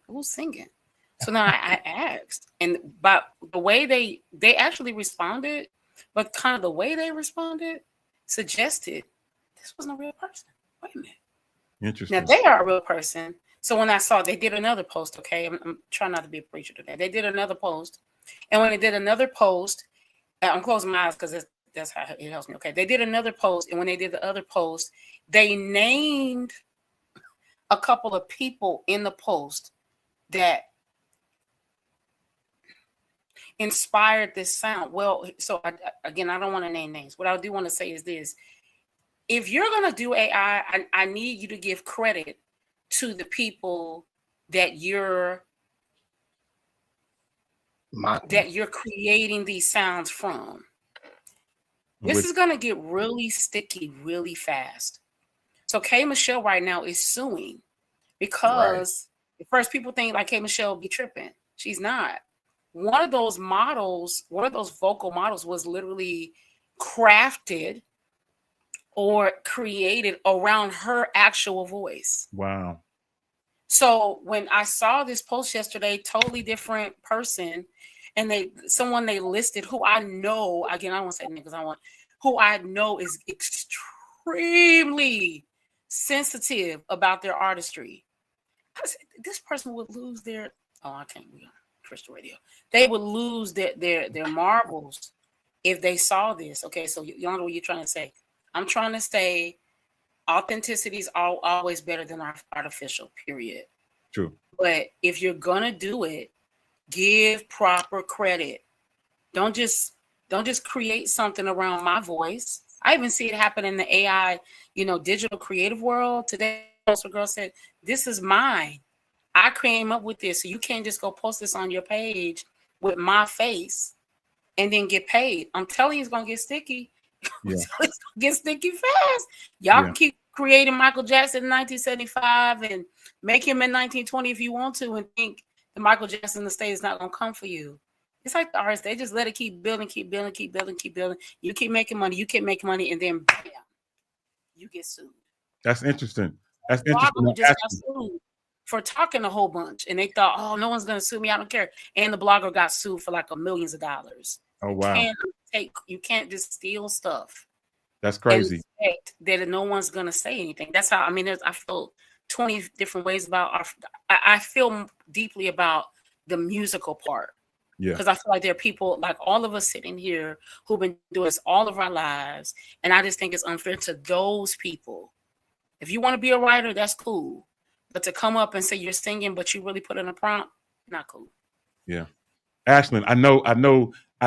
S5: So now I asked, and by the way they actually responded, but kind of the way they responded suggested this wasn't a real person. Wait a minute.
S2: Interesting.
S5: Now they are a real person. So when I saw they did another post, okay, I'm trying not to be a preacher today. They did another post, and when they did another post, I'm closing my eyes because that's how it helps me. Okay, they did another post, and when they did the other post, they named a couple of people in the post that inspired this sound. Well, so I don't want to name names. What I do want to say is this: if you're going to do AI, I need you to give credit to the people that you're creating these sounds from. This is going to get really sticky really fast. So K Michelle right now is suing because at first people think like K Michelle be tripping. She's not. One of those vocal models was literally crafted or created around her actual voice.
S2: Wow.
S5: So when I saw this post yesterday, totally different person, and someone they listed who I know, again, I don't want to say niggas, who I know is extremely sensitive about their artistry. I said, this person would lose their, I can't be on Crystal Radio. They would lose their marbles if they saw this. Okay, so you know what you're trying to say. I'm trying to say authenticity is always better than artificial, period.
S2: True.
S5: But if you're going to do it, give proper credit. Don't just create something around my voice. I even see it happen in the AI, digital creative world. Today, a girl said, this is mine. I came up with this. So you can't just go post this on your page with my face and then get paid. I'm telling you, it's going to get sticky. Yeah. It's going to get sticky fast. Y'all can keep creating Michael Jackson in 1975 and make him in 1920 if you want to and think the Michael Jackson in the state is not going to come for you. It's like the artists. They just let it keep building. You keep making money, and then bam, you get sued.
S2: That's interesting. That's interesting.
S5: Just got sued for talking a whole bunch, and they thought, oh, no one's gonna sue me. I don't care. And the blogger got sued for like millions of dollars.
S2: Oh wow,
S5: You can't just steal stuff.
S2: that's crazy.
S5: And expect that no one's gonna say anything. That's how I mean. I feel 20 different ways about I feel deeply about the musical part.
S2: Yeah.
S5: Because I feel like there are people like all of us sitting here who've been doing this all of our lives. And I just think it's unfair to those people. If you want to be a writer, that's cool. But to come up and say you're singing, but you really put in a prompt, not cool.
S2: Yeah. Ashlyn, I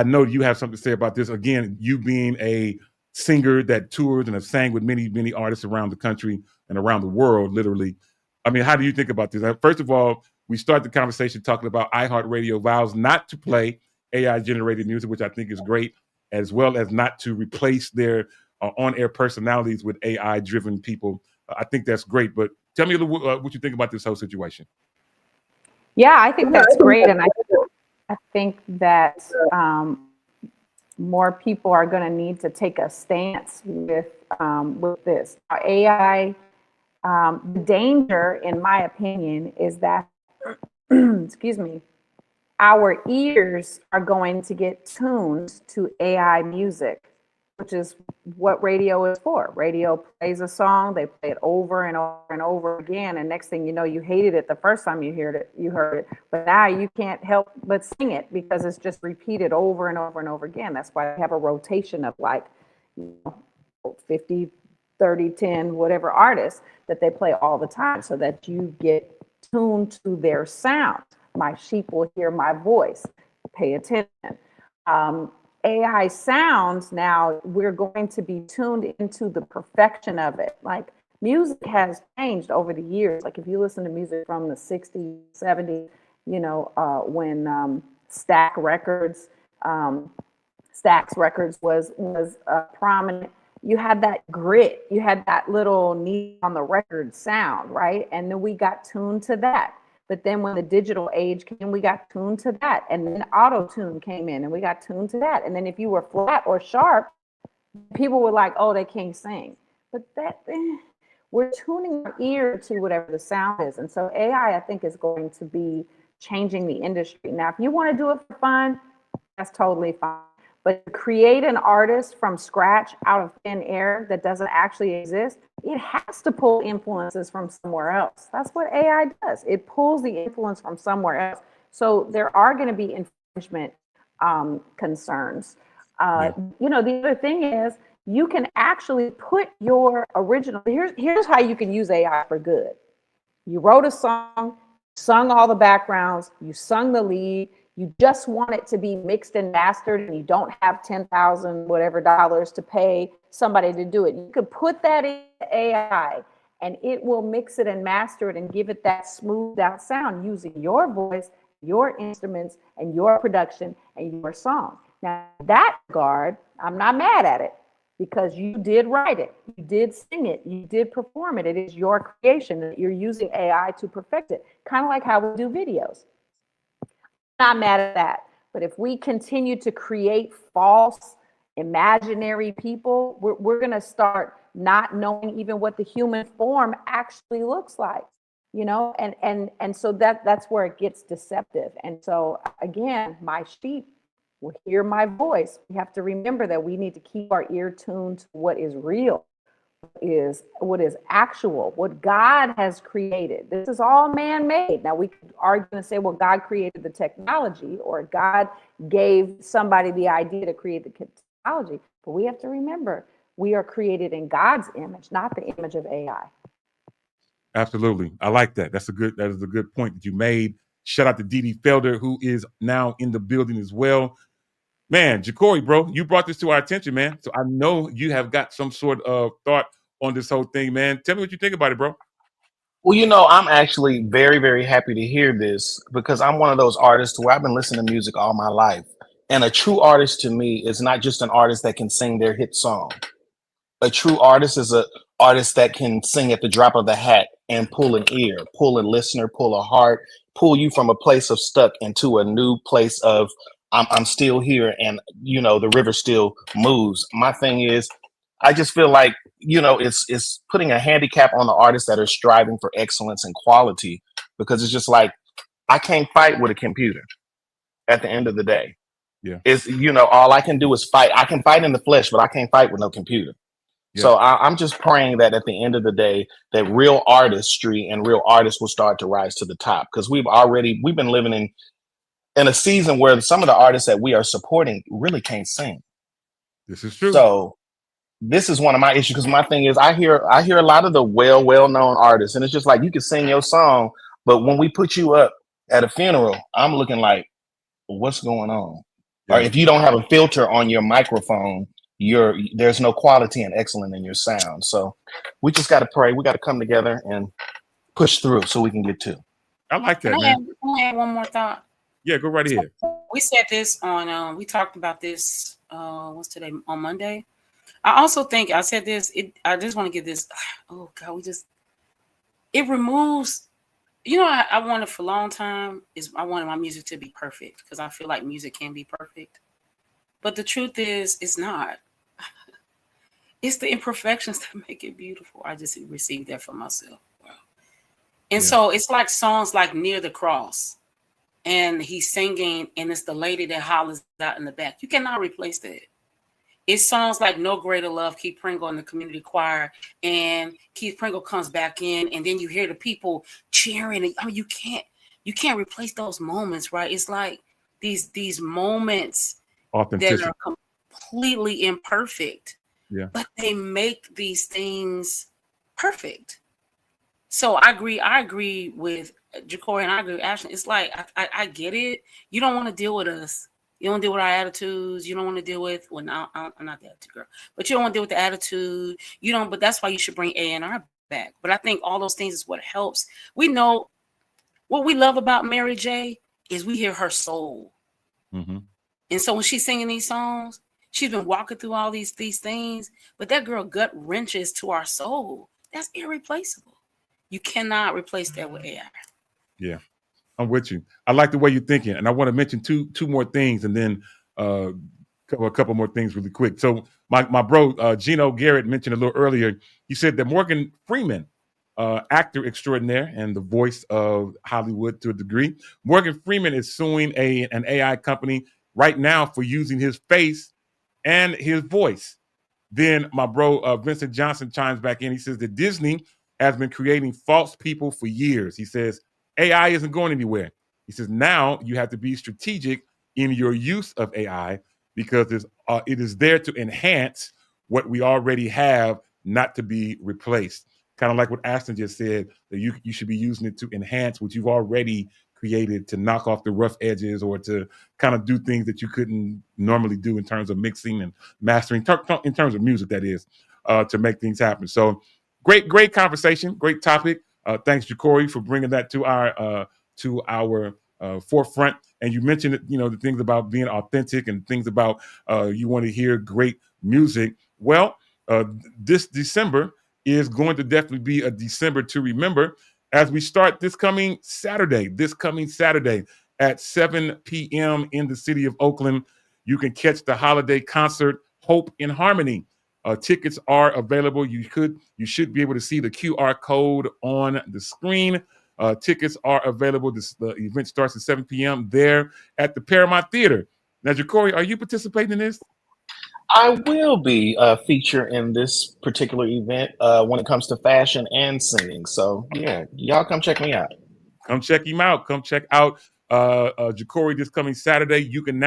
S2: know you have something to say about this. Again, you being a singer that tours and have sang with many, many artists around the country and around the world, literally. I mean, how do you think about this? First of all, we start the conversation talking about iHeartRadio vows not to play AI-generated music, which I think is great, as well as not to replace their on-air personalities with AI-driven people. I think that's great. But tell me what you think about this whole situation.
S3: Yeah, I think that's great. And I think that more people are going to need to take a stance with this. AI, the danger, in my opinion, is that, excuse me, our ears are going to get tuned to AI music, which is what radio is for. Radio plays a song, they play it over and over and over again, and next thing you know, you hated it the first time you heard it, but now you can't help but sing it because it's just repeated over and over and over again. That's why we have a rotation of like 50, 30, 10, whatever artists that they play all the time, so that you get tuned to their sound. My sheep will hear my voice. Pay attention. AI sounds, now we're going to be tuned into the perfection of it. Like, music has changed over the years. Like, if you listen to music from the 60s, 70s, when Stax Records was prominent, you had that grit, you had that little knee on the record sound, right? And then we got tuned to that. But then when the digital age came, we got tuned to that. And then auto-tune came in and we got tuned to that. And then if you were flat or sharp, people were like, oh, they can't sing. But we're tuning our ear to whatever the sound is. And so AI, I think, is going to be changing the industry. Now, if you want to do it for fun, that's totally fine. But to create an artist from scratch out of thin air that doesn't actually exist, it has to pull influences from somewhere else. That's what AI does. It pulls the influence from somewhere else. So there are going to be infringement concerns. The other thing is, you can actually put your original, here's how you can use AI for good. You wrote a song, sung all the backgrounds, you sung the lead, you just want it to be mixed and mastered, and you don't have $10,000 whatever dollars to pay somebody to do it. You could put that in AI and it will mix it and master it and give it that smoothed out sound using your voice, your instruments, and your production and your song. Now, in that regard, I'm not mad at it because you did write it, you did sing it, you did perform it. It is your creation that you're using AI to perfect it, kind of like how we do videos. Not mad at that. But if we continue to create false, imaginary people, we're going to start not knowing even what the human form actually looks like, and so that's where it gets deceptive. And so again, my sheep will hear my voice. We have to remember that we need to keep our ear tuned to what is real, what is actual, what God has created. This is all man-made. Now we are going to say, well, God created the technology, or God gave somebody the idea to create the technology. But we have to remember, we are created in God's image, not the image of AI.
S2: Absolutely. I like that. That is a good point that you made. Shout out to Dee Dee Felder, who is now in the building as well. Man, Jacory, bro, you brought this to our attention, man. So I know you have got some sort of thought on this whole thing, man. Tell me what you think about it, bro.
S4: Well, I'm actually very, very happy to hear this because I'm one of those artists where I've been listening to music all my life. And a true artist to me is not just an artist that can sing their hit song. A true artist is an artist that can sing at the drop of the hat and pull an ear, pull a listener, pull a heart, pull you from a place of stuck into a new place of I'm still here, and the river still moves. My thing is, I just feel like it's putting a handicap on the artists that are striving for excellence and quality because it's just like, I can't fight with a computer at the end of the day.
S2: Yeah.
S4: It's, all I can do is fight. I can fight in the flesh, but I can't fight with no computer.
S2: Yeah.
S4: So I'm just praying that at the end of the day, that real artistry and real artists will start to rise to the top, because we've been living in a season where some of the artists that we are supporting really can't sing.
S2: This is true.
S4: So this is one of my issues, because my thing is, I hear a lot of the well-known artists, and it's just like, you can sing your song, but when we put you up at a funeral, I'm looking like, what's going on?
S2: Yeah.
S4: Or if you don't have a filter on your microphone, there's no quality and excellence in your sound. So we just got to pray. We got to come together and push through so we can get to.
S2: I like that,
S5: Can
S2: man.
S5: I add one more thought?
S2: Yeah, go right ahead.
S5: We said this on, we talked about this, what's today, on Monday. I also think, I said this, I just want to get this, oh God, it removes, I wanted for a long time, I wanted my music to be perfect, because I feel like music can be perfect. But the truth is, it's not. It's the imperfections that make it beautiful. I just received that from myself. Wow. And so it's like songs like Near the Cross, and he's singing, and it's the lady that hollers out in the back. You cannot replace that. It's songs like No Greater Love, Keith Pringle in the community choir, and Keith Pringle comes back in, and then you hear the people cheering. I mean, you can't replace those moments, right? It's like these moments that are completely imperfect, but they make these things perfect. So I agree with Jacory, and I agree with Ashton. It's like, I get it. You don't want to deal with us. You don't deal with our attitudes. You don't want to deal with, well, no, I'm not the attitude girl, but you don't want to deal with the attitude. But that's why you should bring A&R back. But I think all those things is what helps. We know what we love about Mary J. is we hear her soul.
S2: Mm-hmm.
S5: And so when she's singing these songs, she's been walking through all these things, but that girl gut wrenches to our soul. That's irreplaceable. You cannot replace that with AI.
S2: Yeah, I'm with you. I like the way you're thinking, and I want to mention two more things, and then cover a couple more things really quick. So my bro Gino Garrett mentioned a little earlier. He said that Morgan Freeman, actor extraordinaire and the voice of Hollywood to a degree, Morgan Freeman is suing an AI company right now for using his face and his voice. Then my bro Vincent Johnson chimes back in. He says that Disney has been creating false people for years. He says AI isn't going anywhere. He says now you have to be strategic in your use of AI, because it is there to enhance what we already have, not to be replaced. Kind of like what Ashton just said, that you should be using it to enhance what you've already created, to knock off the rough edges, or to kind of do things that you couldn't normally do in terms of mixing and mastering, in terms of music, that is, to make things happen. So great conversation, great topic. Thanks, Jacory, for bringing that to our forefront. And you mentioned, the things about being authentic and things about you want to hear great music. Well, this December is going to definitely be a December to remember, as we start this coming Saturday at 7 p.m. in the city of Oakland. You can catch the holiday concert, Hope in Harmony. Tickets are available. You should be able to see the QR code on the screen. Tickets are available. The event starts at 7 p.m. there at the Paramount Theater. Now, Jacory, are you participating in this?
S4: I will be featured in this particular event when it comes to fashion and singing. So yeah, y'all come check me out.
S2: Come check him out. Come check out Jacory this coming Saturday. You can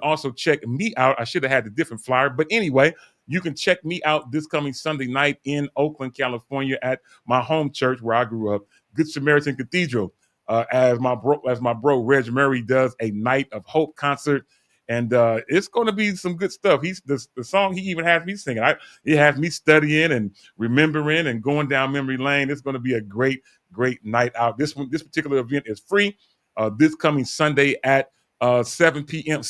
S2: also check me out. I should have had the different flyer, but anyway, you can check me out this coming Sunday night in Oakland, California, at my home church where I grew up, Good Samaritan Cathedral. As my bro Reg Murray does a Night of Hope concert. And it's going to be some good stuff. The song he even has me singing. It has me studying and remembering and going down memory lane. It's going to be a great night out. This particular event is free. This coming Sunday at 6 p.m.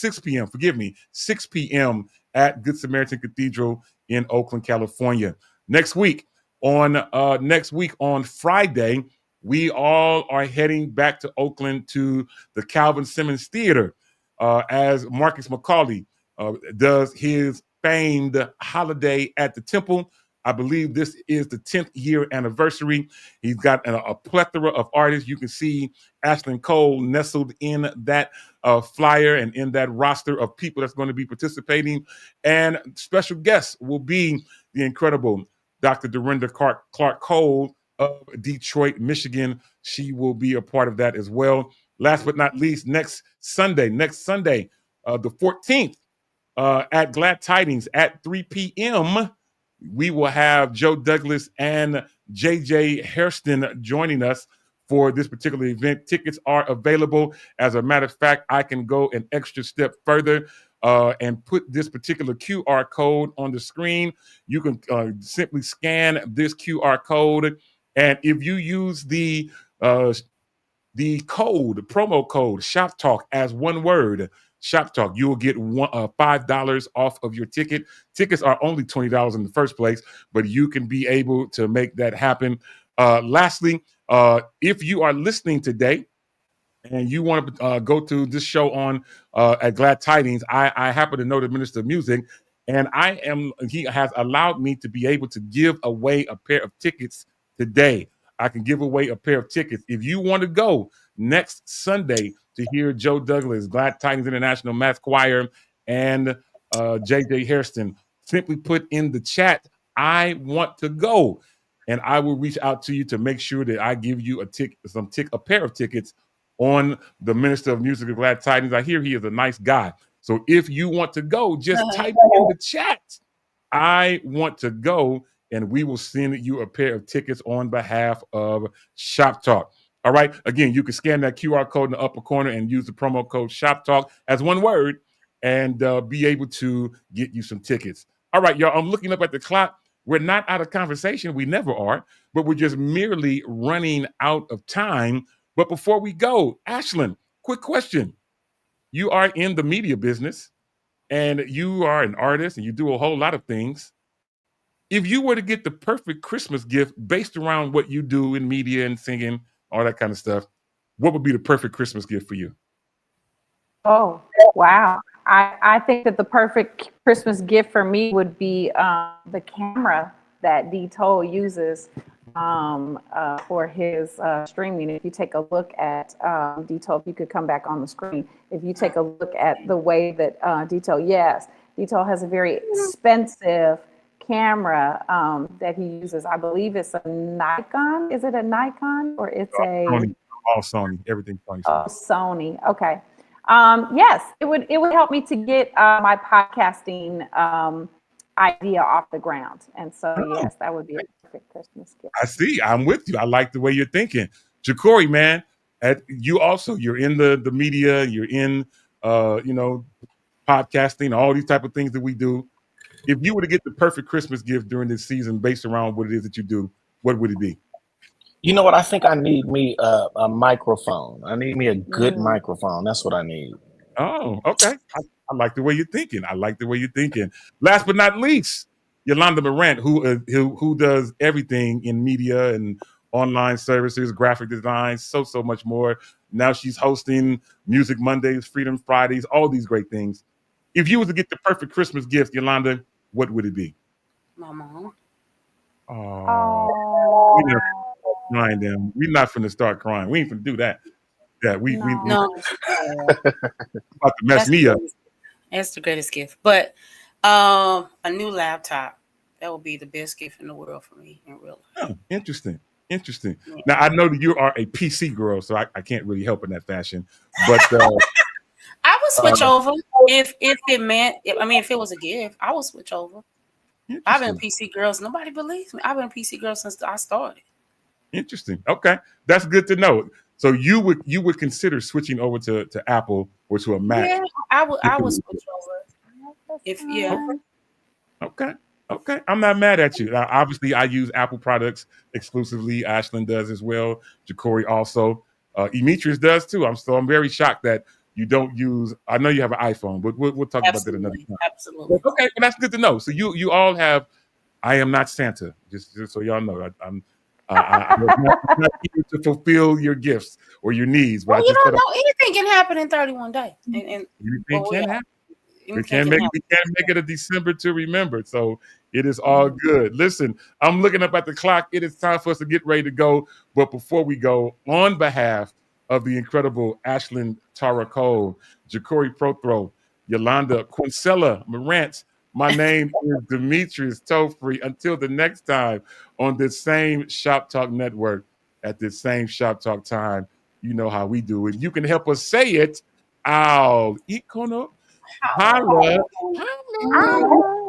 S2: at Good Samaritan Cathedral in Oakland, California. Next week on Friday, we all are heading back to Oakland to the Calvin Simmons Theater. As Marcus McCauley does his famed Holiday at the Temple. I believe this is the 10th year anniversary. He's got a plethora of artists. You can see Ashlyn Cole nestled in that flyer and in that roster of people that's going to be participating. And special guests will be the incredible Dr. Dorinda Clark Cole of Detroit, Michigan. She will be a part of that as well. Last but not least, next Sunday, the 14th, at Glad Tidings at 3 p.m., we will have Joe Douglas and JJ Hairston joining us for this particular event. Tickets are available. As a matter of fact, I can go an extra step further and put this particular QR code on the screen. You can simply scan this QR code, and if you use the promo code Shop Talk as one word, Shop Talk, you will get $5 off of your ticket. Tickets are only $20 in the first place, but you can be able to make that happen. Lastly, if you are listening today and you want to go to this show on at Glad Tidings, I happen to know the Minister of Music, and he has allowed me to be able to give away a pair of tickets today. I can give away a pair of tickets. If you want to go next Sunday to hear Joe Douglas, Glad Tidings International Mass Choir, and JJ Hairston, simply put in the chat, I want to go. And I will reach out to you to make sure that I give you a pair of tickets on the Minister of Music of Glad Tidings. I hear he is a nice guy. So if you want to go, just type in the chat, I want to go, and we will send you a pair of tickets on behalf of Shop Talk. All right. Again, you can scan that QR code in the upper corner and use the promo code Shop Talk as one word and be able to get you some tickets. All right, y'all. I'm looking up at the clock. We're not out of conversation. We never are, but we're just merely running out of time. But before we go, Ashlyn, quick question. You are in the media business and you are an artist and you do a whole lot of things. If you were to get the perfect Christmas gift based around what you do in media and singing, all that kind of stuff, what would be the perfect Christmas gift for you?
S3: Oh, wow. I think that the perfect Christmas gift for me would be the camera that D-Toll uses for his streaming. If you take a look at D-Toll, if you could come back on the screen, if you take a look at the way that D-Toll has a very expensive camera that he uses. I believe it's a Nikon. Is it a Nikon or it's
S2: Sony. All Sony. Everything Sony.
S3: Sony. Okay. Yes, it would help me to get my podcasting idea off the ground. And so, yes, that would be a perfect Christmas gift.
S2: I see. I'm with you. I like the way you're thinking. Ja'Cory, man, you're in the media, you're in, podcasting, all these type of things that we do. If you were to get the perfect Christmas gift during this season based around what it is that you do, what would it be?
S4: You know what? I think I need me a microphone. I need me a good microphone. That's what I need.
S2: Oh, okay. I like the way you're thinking. Last but not least, Yolanda Morant, who does everything in media and online services, graphic design, so much more. Now she's hosting Music Mondays, Freedom Fridays, all these great things. If you were to get the perfect Christmas gift, Yolanda, what would it be?
S5: My mom.
S3: Oh.
S2: Crying them. We're not finna start crying. We ain't finna do that. Yeah, we
S5: No.
S2: about to mess me up.
S5: That's the greatest gift. But a new laptop, that would be the best gift in the world for me in real life.
S2: Oh, interesting. Yeah. Now I know that you are a PC girl, so I can't really help in that fashion. But
S5: I would switch over if it was a gift. I would switch over. I've been a PC girl. So nobody believes me. I've been a PC girl since I started.
S2: Interesting. Okay, that's good to know. So you would consider switching over to Apple or to a Mac?
S5: Yeah, I would switch over.
S2: Okay. I'm not mad at you. Obviously, I use Apple products exclusively. Ashlyn does as well. Ja'Cory also. Demetrius does too. I'm very shocked that you don't use. I know you have an iPhone, but we'll talk about that another time.
S5: Absolutely.
S2: Okay, but that's good to know. So you all have. I am not Santa. Just so y'all know, I'm not here to fulfill your gifts or your needs. But
S5: you don't know, anything can happen in 31 days. And
S2: anything can happen. We can't make it a December to remember. So It is all good. Listen, I'm looking up at the clock. It is time for us to get ready to go. But before we go, on behalf of the incredible Ashlyn Tara Cole, Ja'Cory Prothro, Yolanda Quincella Morantz, my name is Demetrius Tofree. Until the next time on this same Shop Talk Network at this same Shop Talk time, you know how we do it. You can help us say it. I'll Ikono. Holla.
S3: Holla.